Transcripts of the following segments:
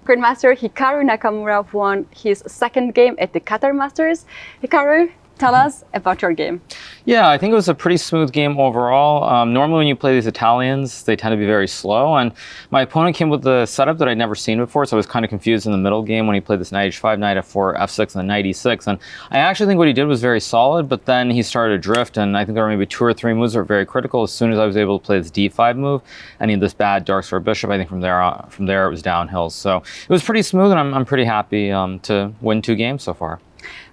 Grandmaster Hikaru Nakamura won his second game at the Qatar Masters. Hikaru, tell us about your game. Yeah, I think it was a pretty smooth game overall. Normally when you play these Italians, they tend to be very slow, and my opponent came with a setup that I'd never seen before, so I was kind of confused in the middle game when he played this knight h5, knight f4, f6, and then knight e6, and I actually think what he did was very solid, but then he started to drift, and I think there were maybe 2 or 3 moves that were very critical. As soon as I was able to play this d5 move, and he had this bad dark square bishop, I think from there it was downhill. So it was pretty smooth, and I'm pretty happy to win 2 games so far.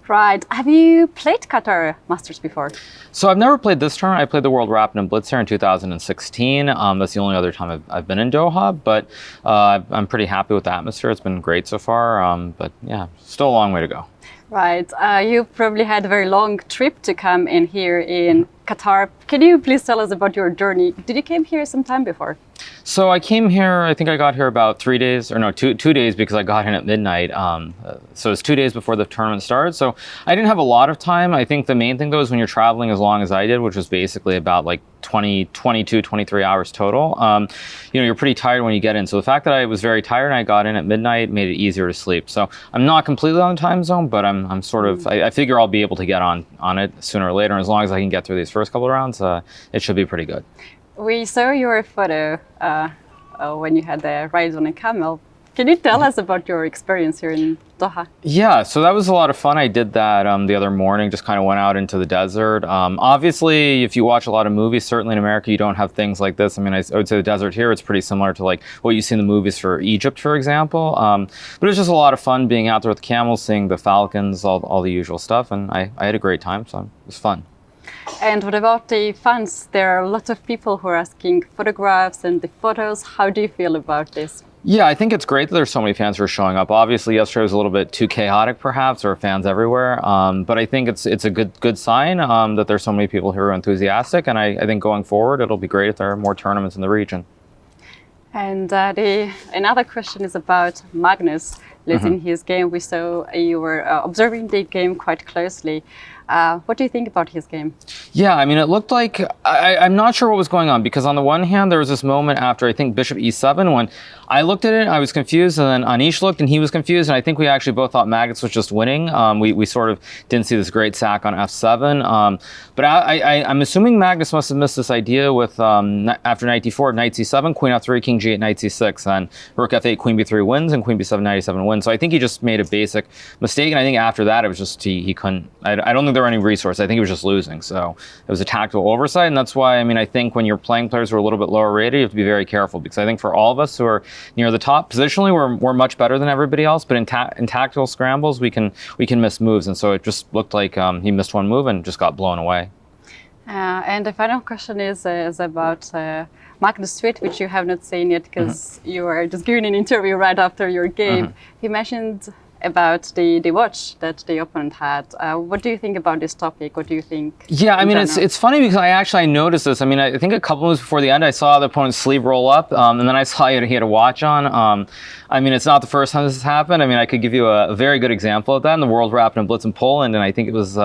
Right. Have you played Qatar Masters before? So I've never played this tournament. I played the World Rapid and Blitz here in 2016. That's the only other time I've been in Doha, but I'm pretty happy with the atmosphere. It's been great so far, but yeah, still a long way to go. Right. You probably had a very long trip to come in here in Qatar. Can you please tell us about your journey? Did you came here some time before? So I came here, I think I got here about 3 days, or no, two days, because I got in at midnight. So it's 2 days before the tournament started. So I didn't have a lot of time. I think the main thing though is when you're traveling as long as I did, which was basically about like 22, 23 hours total, you're pretty tired when you get in. So the fact that I was very tired and I got in at midnight made it easier to sleep. So I'm not completely on the time zone, but I'm sort of, I figure I'll be able to get on it sooner or later. And as long as I can get through these first couple of rounds, it should be pretty good. We saw your photo when you had the ride on a camel. Can you tell us about your experience here in Doha? Yeah, so that was a lot of fun. I did that the other morning, just kind of went out into the desert. Obviously, if you watch a lot of movies, certainly in America, you don't have things like this. I mean, I would say the desert here, it's pretty similar to like what you see in the movies for Egypt, for example. But it was just a lot of fun being out there with camels, seeing the falcons, all the usual stuff. And I had a great time, so it was fun. And what about the fans? There are lots of people who are asking photographs and the photos. How do you feel about this? Yeah, I think it's great that there's so many fans who are showing up. Obviously, yesterday was a little bit too chaotic, perhaps. There are fans everywhere. But I think it's a good sign that there's so many people who are enthusiastic. And I think going forward, it'll be great if there are more tournaments in the region. And another question is about Magnus losing his game. We saw you were observing the game quite closely. What do you think about his game? Yeah, I mean, it looked like, I'm not sure what was going on, because on the one hand, there was this moment after, I think, bishop e7, when I looked at it, I was confused, and then Anish looked, and he was confused, and I think we actually both thought Magnus was just winning. We sort of didn't see this great sack on f7. But I'm assuming Magnus must have missed this idea with, after knight d4, knight c7, queen f3, king g8, knight c6, and rook f8, queen b3 wins, and queen b7, knight e7 wins. So I think he just made a basic mistake, and I think after that, it was just, he couldn't, I don't think there were any resource. I think he was just losing. So it was a tactical oversight, and that's why, I mean, I think when you're playing players who are a little bit lower rated, you have to be very careful, because I think for all of us who are near the top, positionally, we're much better than everybody else, but in tactical scrambles, we can miss moves, and so it just looked like he missed one move and just got blown away. And the final question is about Magnus' tweet, which you have not seen yet, because you were just giving an interview right after your game. He mentioned about the watch that the opponent had. What do you think about this topic? What do you think? Yeah, I mean, it's funny because I noticed this. I mean, I think a couple moves before the end, I saw the opponent's sleeve roll up, and then I saw he had a watch on. I mean, it's not the first time this has happened. I mean, I could give you a very good example of that in the World Rapid and Blitz in Poland, and I think it was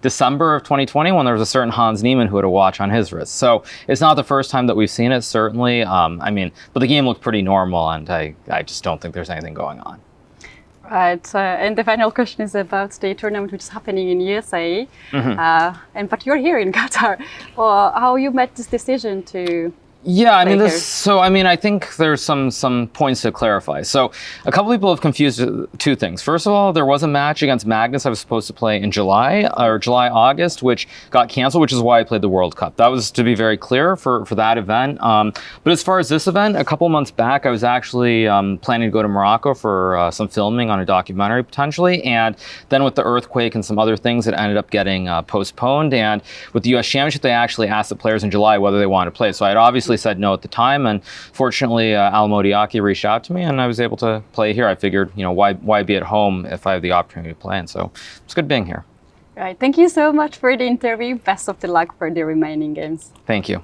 December of 2020 when there was a certain Hans Niemann who had a watch on his wrist. So it's not the first time that we've seen it, certainly. I mean, but the game looked pretty normal, and I just don't think there's anything going on. Right, and the final question is about the tournament which is happening in USA, but you're here in Qatar. Well, how you made this decision to? Yeah, I mean, I think there's some points to clarify. So a couple people have confused 2 things. First of all, there was a match against Magnus I was supposed to play in July, August, which got canceled, which is why I played the World Cup. That was to be very clear for that event. But as far as this event, a couple months back, I was actually planning to go to Morocco for some filming on a documentary potentially. And then with the earthquake and some other things, it ended up getting postponed. And with the US Championship, they actually asked the players in July whether they wanted to play. So I had obviously said no at the time, and fortunately Al Modiaki reached out to me and I was able to play here. I figured, why be at home if I have the opportunity to play, and so it's good being here. Right, thank you so much for the interview. Best of the luck for the remaining games. Thank you.